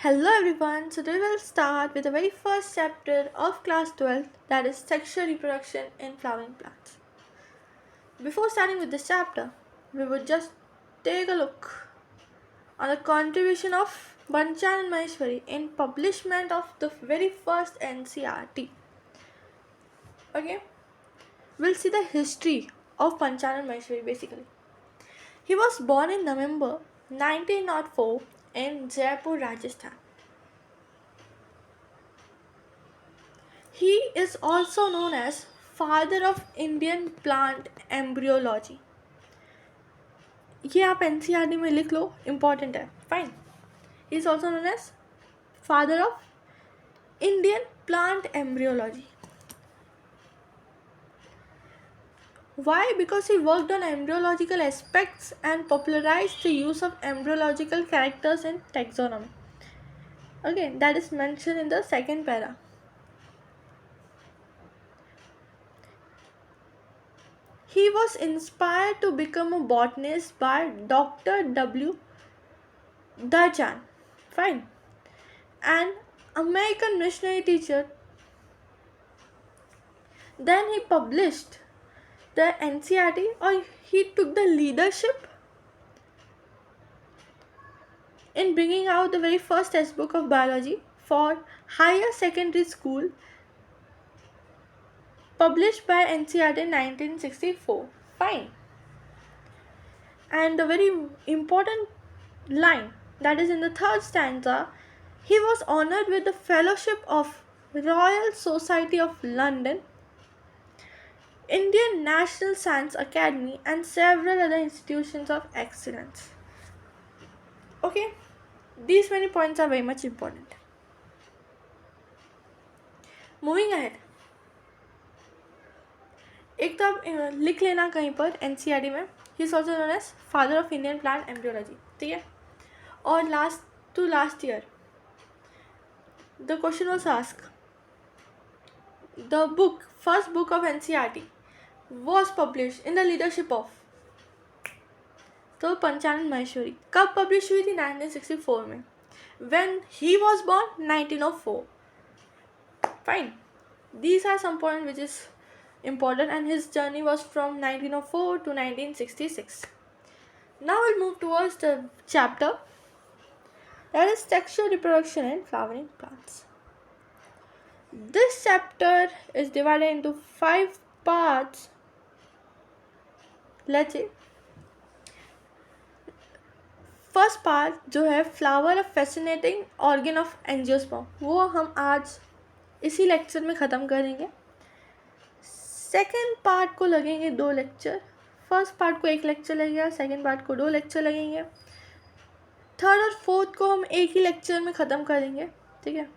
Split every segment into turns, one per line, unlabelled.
Hello everyone, so today we'll start with the very first chapter of class 12, that is sexual reproduction in flowering plants. Before starting with this chapter, we would just take a look on the contribution of Banchan and Maheshwari in publishment of the very first NCRT. Okay, we'll see the history of Banchan and Maheshwari basically. He was born in November 1904 in Jaipur, Rajasthan. He is also known as father of Indian plant embryology. ये आप NCERT में लिख लो, important है. Fine. He is also known as father of Indian plant embryology. Why? Because he worked on embryological aspects and popularized the use of embryological characters in taxonomy. Okay, that is mentioned in the second para. He was inspired to become a botanist by Dr. W. Darjan, fine, an American missionary teacher. Then he published the NCRT, or he took the leadership in bringing out the very first textbook of biology for higher secondary school, published by NCRT in 1964. Fine. And a very important line, that is in the third stanza, he was honored with the fellowship of Royal Society of London, Indian National Science Academy, and several other institutions of excellence. Okay, these many points are very much important. Moving ahead, एक तो आप लिख लेना कहीं पर NCERT में, he is also known as father of Indian plant embryology. ठीक है. और last year the question was asked, the first book of NCRT was published in the leadership of, तो पंचानन महेश्वरी. कब पब्लिश हुई थी? 1964 में. When he was born? 1904. Fine. These are some points which is important, and his journey was from 1904 to 1966. Now we'll move towards the chapter, that is sexual reproduction in flowering plants. This chapter is divided into 5 parts. Let's see. First part जो है flower of fascinating organ of angiosperm, वो हम आज इसी lecture में ख़त्म करेंगे. Second part को लगेंगे 2 लेक्चर. फर्स्ट पार्ट को 1 लेक्चर लगेगा, सेकेंड पार्ट को 2 लेक्चर लगेंगे. थर्ड और फोर्थ को हम एक ही लेक्चर में ख़त्म करेंगे. ठीक है.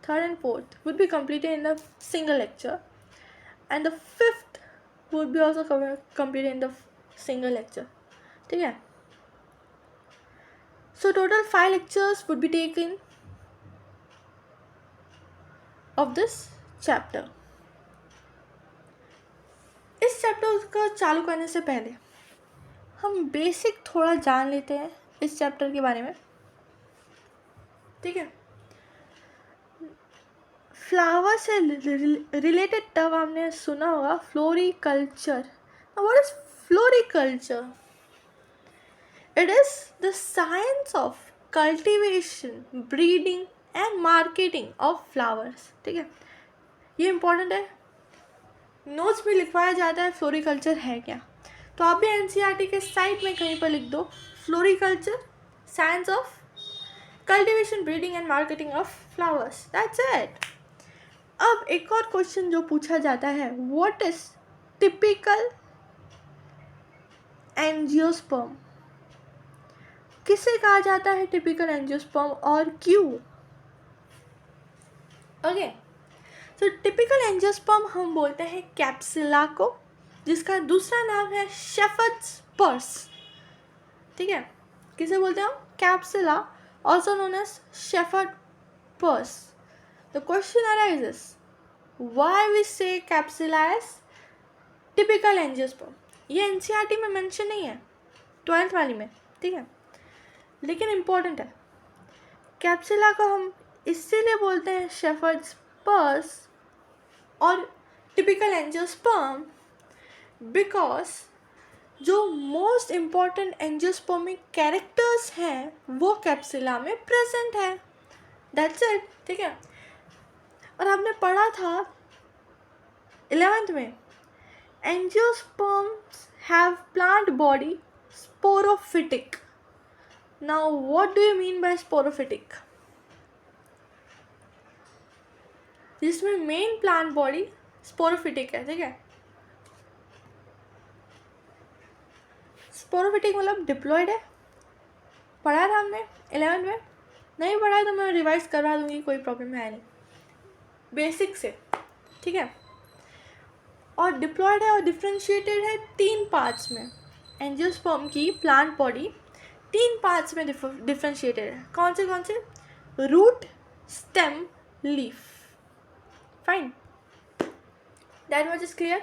Third and fourth would be completed in the single lecture, and the fifth would be also completed in the single lecture. ठीक है. So total 5 lectures would be taken of this chapter. इस chapter का चालू करने से पहले हम basic थोड़ा जान लेते हैं इस चैप्टर के बारे में. ठीक है. फ्लावर से रिलेटेड टर्म आपने सुना होगा, floriculture. What is floriculture? It is the science of cultivation, breeding and marketing of flowers. ठीक है. ये इम्पोर्टेंट है, नोट्स में लिखवाया जाता है फ्लोरिकल्चर है क्या. तो आप भी एनसीईआरटी के साइट में कहीं पर लिख दो floriculture, science of cultivation, breeding and marketing of flowers. That's it. अब एक और क्वेश्चन जो पूछा जाता है, व्हाट इज टिपिकल एंजियोस्पर्म? किसे कहा जाता है टिपिकल एंजियोस्पर्म और क्यों? ओके. तो टिपिकल एंजियोस्पर्म हम बोलते हैं कैप्सुला को, जिसका दूसरा नाम है शेफर्ड्स पर्स. ठीक है. किसे बोलते हैं? Capsula, also known as shepherd purse. The question arises, why we say capsula as typical angiosperm? ये एनसीईआरटी में मेंशन नहीं है, 12th वाली में. ठीक है. लेकिन इम्पोर्टेंट है. कैप्सुला को हम इसीलिए बोलते हैं शेफर्ड्स पर्स और टिपिकल एंजियोस्पर्म बिकॉज जो मोस्ट इम्पॉर्टेंट एंजियोस्पर्मिक कैरेक्टर्स हैं वो कैप्सुला में प्रेजेंट है. That's it. ठीक है. और आपने पढ़ा था 11th में angiosperms have plant body sporophytic. Now what do you mean by sporophytic? जिसमें मेन प्लांट बॉडी स्पोरोफिटिक है. ठीक है. स्पोरोफिटिक मतलब डिप्लॉयड है. पढ़ा था हमने 11th में. नहीं पढ़ा है तो मैं रिवाइज करवा दूंगी, कोई प्रॉब्लम है नहीं, बेसिक से. ठीक है. और डिप्लॉयड है और डिफ्रेंशिएटेड है 3 पार्ट्स में. एंजियोस्पर्म की प्लांट बॉडी 3 पार्ट्स में डिफ्रेंशिएटेड है. कौन से? Root, stem, leaf. Fine. That much is clear.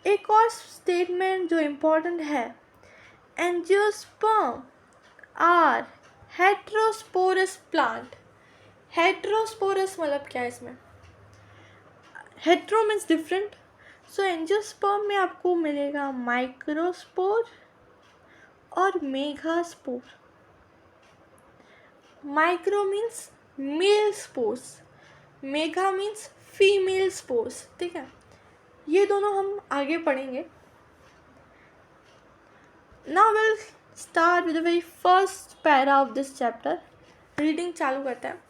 एक और स्टेटमेंट जो इम्पोर्टेंट है, angiosperm are heterosporous plant. Heterosporous मतलब क्या है इसमें? Hetero means different. So angiosperm में आपको मिलेगा माइक्रोस्पोर और megaspore. Micro means male spores, mega means female spores. ठीक है. ये दोनों हम आगे पढ़ेंगे. Now will start with the very first para of this chapter. Reading चालू करते हैं.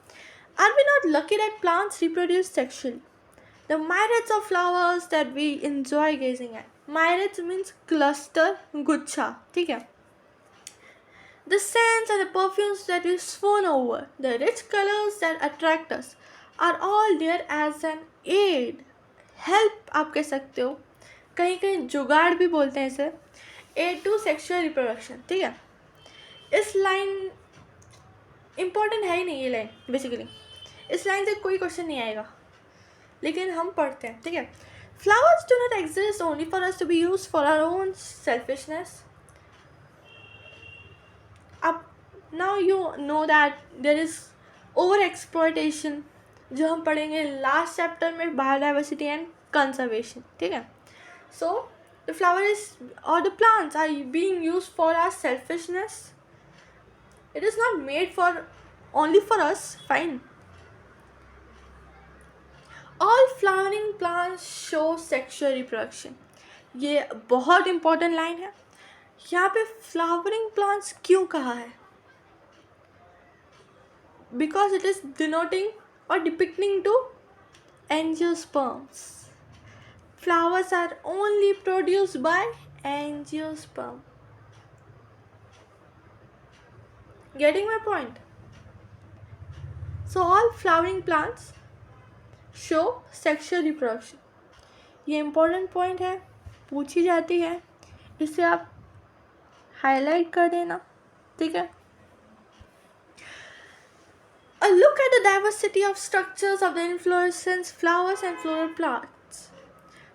Are we not lucky that plants reproduce sexually? The myriads of flowers that we enjoy gazing at. myriads means cluster, गुच्छा. ठीक है. The scents and the perfumes that we swoon over, the rich colors that attract us, are all there as an aid. Help आप कह सकते हो, कहीं कहीं जुगाड़ भी बोलते हैं इसे. Aid to sexual reproduction. ठीक है. इस लाइन इम्पॉर्टेंट है ही नहीं ये लाइन बेसिकली. इस लाइन से कोई क्वेश्चन नहीं आएगा, लेकिन हम पढ़ते हैं. ठीक है. Flowers do not exist only for us to be use for our own selfishness. अब now you know that there is over exploitation, जो हम पढ़ेंगे लास्ट चैप्टर में, बायोडाइवर्सिटी एंड कंजर्वेशन. ठीक है. सो द फ्लावर इज और the plants are being used for our selfishness. It is not made for only for us. Fine. All flowering plants show sexual reproduction. ये बहुत important line है. यहाँ पे flowering plants क्यों कहा है? Because it is denoting or depicting to angiosperms. Flowers are only produced by angiosperm. Getting my point? So all flowering plants show sexual reproduction. ये important point है, पूछी जाती है, इसे आप highlight कर देना. ठीक है. A look at the diversity of structures of the inflorescence flowers and floral plants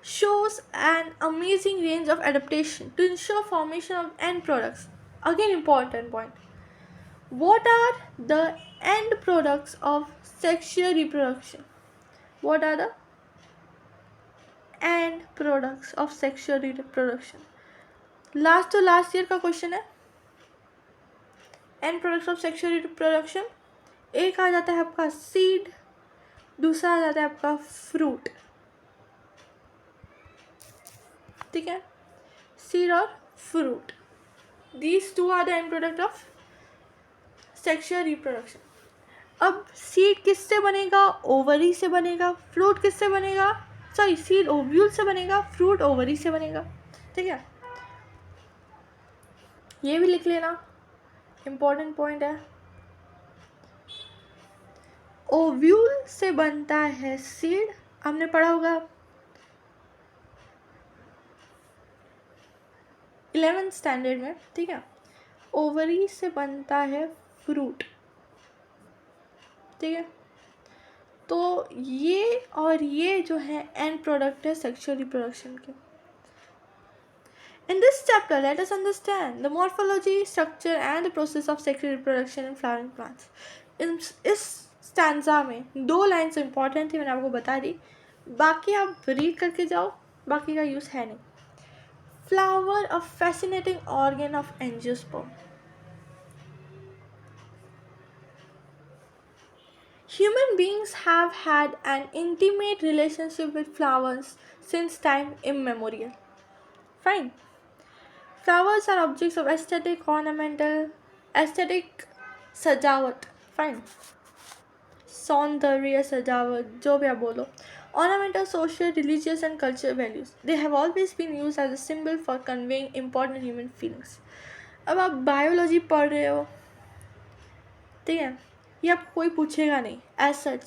shows an amazing range of adaptation to ensure formation of end products. Again, important point. What are the end products of sexual reproduction? What are the end products of sexual reproduction? Last to last year का question है. End products of sexual reproduction. एक आ जाता है आपका seed, दूसरा आ जाता है आपका फ्रूट. ठीक है. सीड और fruit, these two are the end product of sexual reproduction. अब सीड किससे बनेगा? ओवरी से बनेगा. फ्रूट किससे बनेगा? सॉरी, सीड ओव्यूल से बनेगा, फ्रूट ओवरी से बनेगा. ठीक है. ये भी लिख लेना, इम्पोर्टेंट पॉइंट है. ओव्यूल से बनता है सीड, हमने पढ़ा होगा 11th स्टैंडर्ड में. ठीक है. ओवरी से बनता है फ्रूट. ठीक है. तो ये और ये जो है एंड प्रोडक्ट है सेक्सुअल रिप्रोडक्शन के. In this chapter, let us understand the morphology, structure, and the process of sexual reproduction in flowering plants. इस स्टैंजा में 2 लाइन्स इंपॉर्टेंट थी, मैंने आपको बता दी, बाकी आप रीड करके जाओ, बाकी का यूज़ है नहीं. Flower, a fascinating organ of angiosperm. Human beings have had an intimate relationship with flowers since time immemorial. Fine. Flowers are objects of aesthetic, सजावट. Fine. सौंदर्य, सजावट, जो भी आप बोलो. Ornamental, social, religious, and cultural values. They have always been used as a symbol for conveying important human feelings. अब आप biology पढ़ रहे हो, ठीक है, ये आपको कोई पूछेगा नहीं एज सच,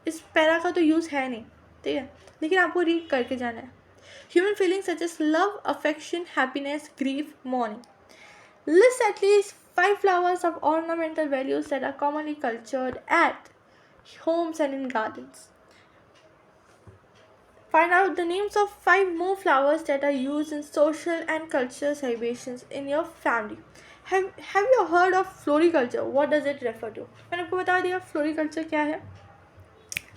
इस पैरा का तो यूज़ है नहीं, ठीक है, लेकिन आपको रीड करके जाना है. Human feelings such as love, affection, happiness, grief, mourning. List at least 5 flowers of ornamental values that are commonly cultured at homes and in gardens. Find out the names of 5 more flowers that are used in social and cultural celebrations in your family. Have you heard of floriculture? What does it refer to? मैंने आपको बता दिया floriculture क्या है.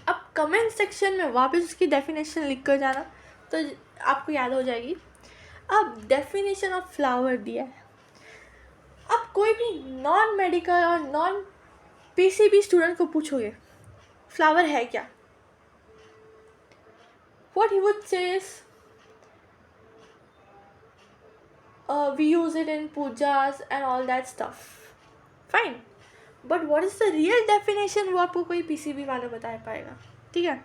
अब comment section में वापस उसकी डेफिनेशन लिख कर जाना तो आपको याद हो जाएगी. अब डेफिनेशन ऑफ फ्लावर दिया है. अब कोई भी नॉन मेडिकल और नॉन पीसीबी स्टूडेंट को पूछोगे फ्लावर है क्या, what he would say is we use it in pujas and all that stuff. Fine. But what is the real definition, वो आपको कोई पीसीबी वाला बता पाएगा, ठीक है.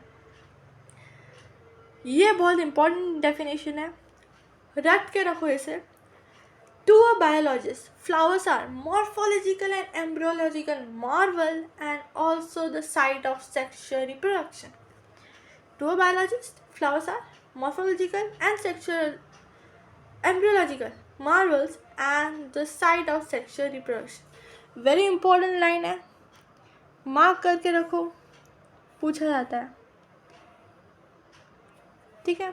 ये बहुत इंपॉर्टेंट डेफिनेशन है, रट के रखो इसे. To a biologist, flowers are morphological and embryological marvel and also the site of sexual reproduction. To a biologist, flowers are morphological and sexual embryological marvels and the site of sexual reproduction. Very important line है, mark करके रखो, पूछा जाता है, ठीक है.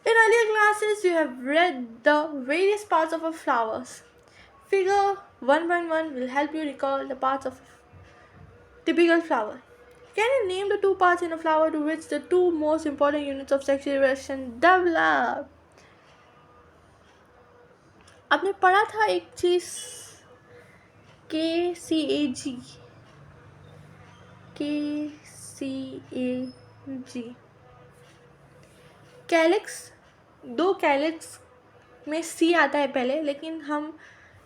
In earlier classes, you have read the various parts of a flowers. Figure 1.1 will help you recall the parts of a typical flower. Can you name the 2 parts in a flower to which the 2 most important units of sexual reproduction develop? आपने पढ़ा था एक चीज़ KCAG. Calyx, 2 calyx में C आता है पहले, लेकिन हम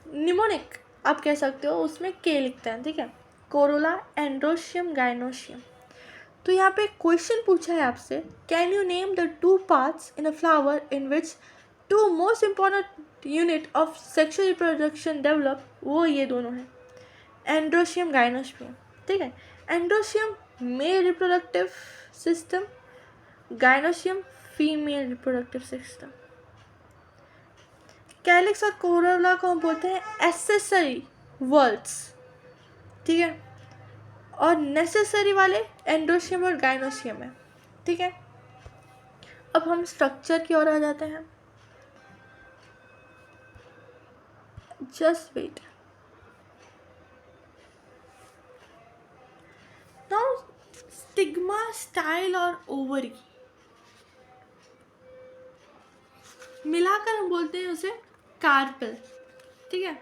निमोनिक आप कह सकते हो, उसमें K लिखते हैं, ठीक है. Corolla, androecium, gynoecium. तो यहाँ पे क्वेश्चन पूछा है आपसे, can you name the 2 parts in a flower in which 2 most important unit of sexual reproduction develop. वो ये दोनों हैं, एंड्रोशियम, गाइनोशियम, ठीक है. Androecium male reproductive system, gynoecium female reproductive system. Calyx और कोरोला को हम बोलते हैं एसेसरी वर्ड्स, ठीक है, और नेसेसरी वाले एंड्रोशियम और गाइनोशियम है, ठीक है. अब हम स्ट्रक्चर की ओर आ जाते हैं. Just wait. Now stigma, style और ओवरी मिलाकर हम बोलते हैं उसे कार्पेल, ठीक है.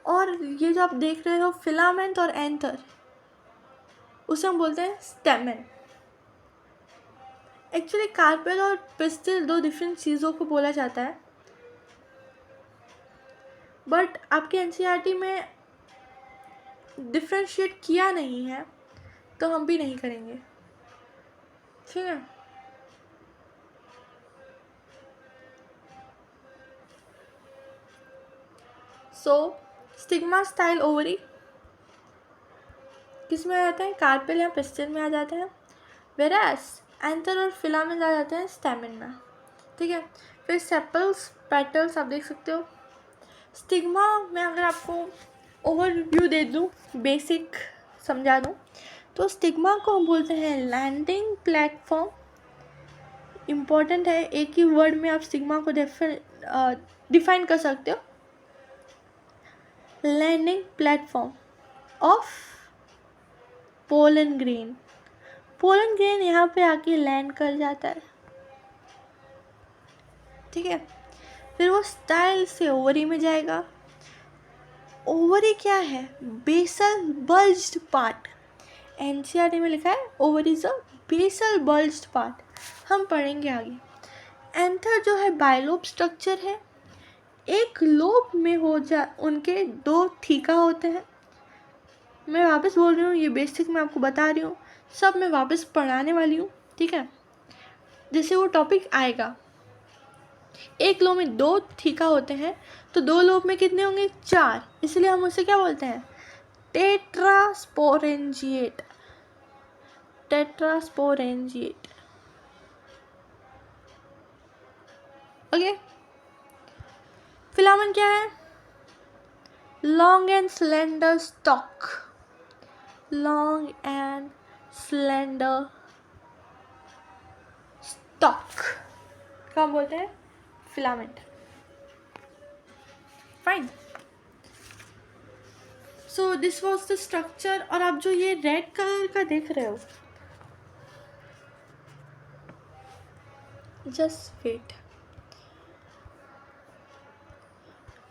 और ये जो आप देख रहे हो फिलामेंट और एंथर, उसे हम बोलते हैं स्टेमेन. एक्चुअली कार्पेल और पिस्टिल 2 डिफरेंट चीज़ों को बोला जाता है, बट आपके एनसीईआरटी में डिफ्रेंशिएट किया नहीं है, तो हम भी नहीं करेंगे, ठीक है. सो स्टिग्मा, स्टाइल, ओवरी किस में आ जाते हैं, कार्पेल या पिस्टिल में आ जाते हैं, वेरास एंथर और फिलामेंट आ जाते हैं स्टेमेन में, ठीक है. फिर सेपल्स, पेटल्स आप देख सकते हो. स्टिग्मा में अगर आपको ओवरव्यू दे दूँ, बेसिक समझा दूँ, तो स्टिग्मा को हम बोलते हैं लैंडिंग प्लेटफॉर्म। इम्पॉर्टेंट है, एक ही वर्ड में आप स्टिग्मा को डिफाइन कर सकते हो, landing platform of pollen grain. Pollen grain यहाँ पे आके लैंड कर जाता है, ठीक है। फिर वो स्टाइल से ओवरी में जाएगा। ओवरी क्या है? Basal bulged part. एनसीईआरटी में लिखा है ovary is a basal bulged part, हम पढ़ेंगे आगे। एंथर जो है बाइलोब स्ट्रक्चर है, एक लोब में उनके 2 थीका होते हैं। मैं वापस बोल रही हूँ, ये बेसिक मैं आपको बता रही हूँ, सब मैं वापस पढ़ाने वाली हूँ, ठीक है। जैसे वो टॉपिक आएगा, एक लोब में 2 थीका होते हैं, तो 2 लोब में कितने होंगे? 4, इसलिए हम उसे क्या बोलते हैं? टेट्रास्पोरेंजिएट। Tetrasporangiate, okay. फिलामेंट क्या है? Long and slender stock. Long and slender stock क्या बोलते हैं? Filament. Fine. So this was the structure. और आप जो ये रेड कलर का देख रहे हो, जस्ट वेट,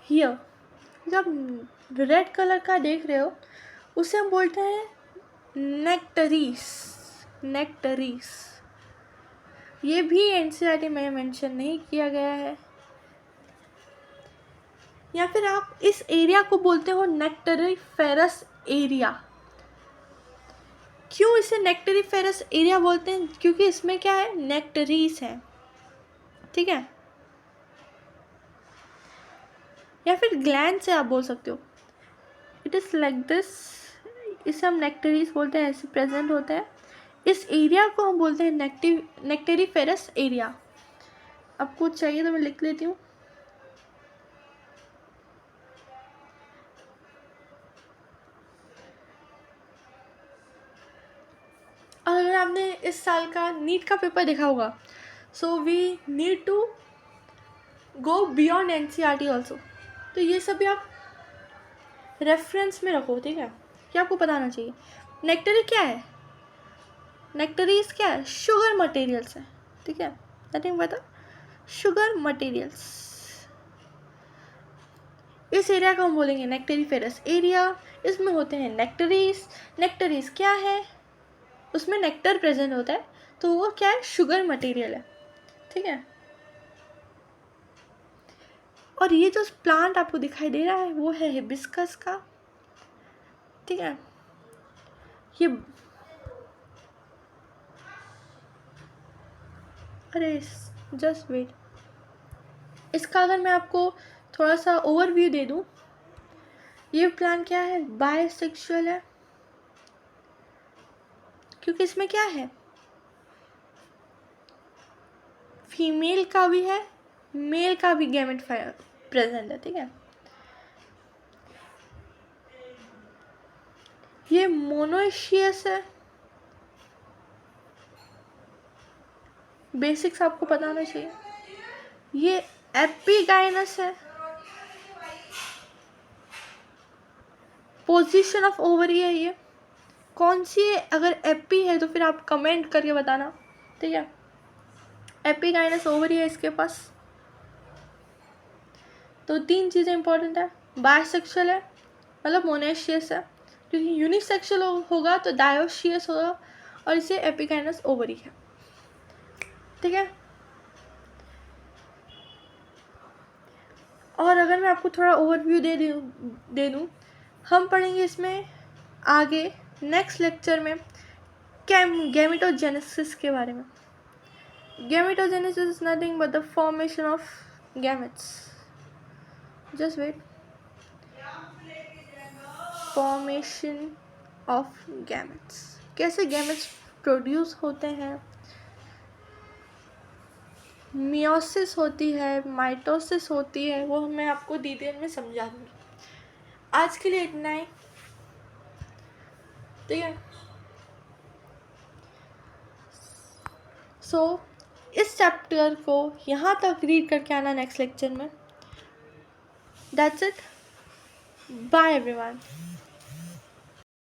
हियर जब रेड कलर का देख रहे हो उसे हम बोलते हैं नेक्टरीस। नेक्टरीस, ये भी एनसीईआरटी में मेंशन नहीं किया गया है। या फिर आप इस एरिया को बोलते हो नेक्टरीफेरस एरिया। क्यों इसे नेक्टरीफेरस एरिया बोलते हैं? क्योंकि इसमें क्या है? नेक्टरीस है, ठीक है। या फिर ग्लैंड से आप बोल सकते हो, इट इज़ लाइक दिस। इसे हम नेक्टरीस बोलते हैं, ऐसे प्रेजेंट होता है। इस एरिया को हम बोलते हैं नेक्टरीफेरस एरिया। आपको चाहिए तो मैं लिख लेती हूँ। अगर आपने इस साल का नीट का पेपर देखा होगा, so we need to go beyond NCERT also. तो ये सब भी आप रेफरेंस में रखो, ठीक है, कि आपको बताना चाहिए। नेक्टरी क्या है? नेक्टरीज क्या है? शुगर मटेरियल्स है, ठीक है, नथिंग बट शुगर मटेरियल्स। इस एरिया को हम बोलेंगे नेक्टरीफेरस एरिया। इसमें होते हैं नेक्टरीज। नेक्टरीज क्या है? उसमें नेक्टर प्रेजेंट होता है, तो वो क्या है? शुगर मटेरियल है, ठीक है। और ये जो प्लांट आपको दिखाई दे रहा है वो है हिबिस्कस का, ठीक है। ये अरे जस्ट वेट, इसका अगर मैं आपको थोड़ा सा ओवरव्यू दे दूं, ये प्लांट क्या है? बायसेक्सुअल है, क्योंकि इसमें क्या है? फीमेल का भी है, मेल का भी गैमेट प्रेजेंट है, ठीक है। ये मोनोइशियस है, बेसिक्स आपको बताना चाहिए। ये एपिगाइनस है, पोजीशन ऑफ ओवरी है। ये कौन सी है? अगर एपी है तो फिर आप कमेंट करके बताना, ठीक है। एपिगाइनस ओवरी है इसके पास। तो 3 चीज़ें इंपॉर्टेंट है। बायसेक्सुअल है, मतलब मोनेशियस है, क्योंकि यूनिसेक्सुअल होगा तो डायोशियस होगा, और इसे एपिगाइनस ओवरी है, ठीक है। और अगर मैं आपको थोड़ा ओवरव्यू दे दूँ, हम पढ़ेंगे इसमें आगे नेक्स्ट लेक्चर में गैमेटोजेनेसिस के बारे में। Gametogenesis is nothing but the formation of gametes. Just wait, formation of gametes, कैसे गैमेट्स प्रोड्यूस होते हैं, मियोसिस होती है, माइटोसिस होती है, वो मैं आपको डिटेल में समझा दूँगी। आज के लिए इतना ही, ठीक है। सो इस चैप्टर को यहाँ तक रीड करके आना नेक्स्ट लेक्चर में। That's it, bye everyone.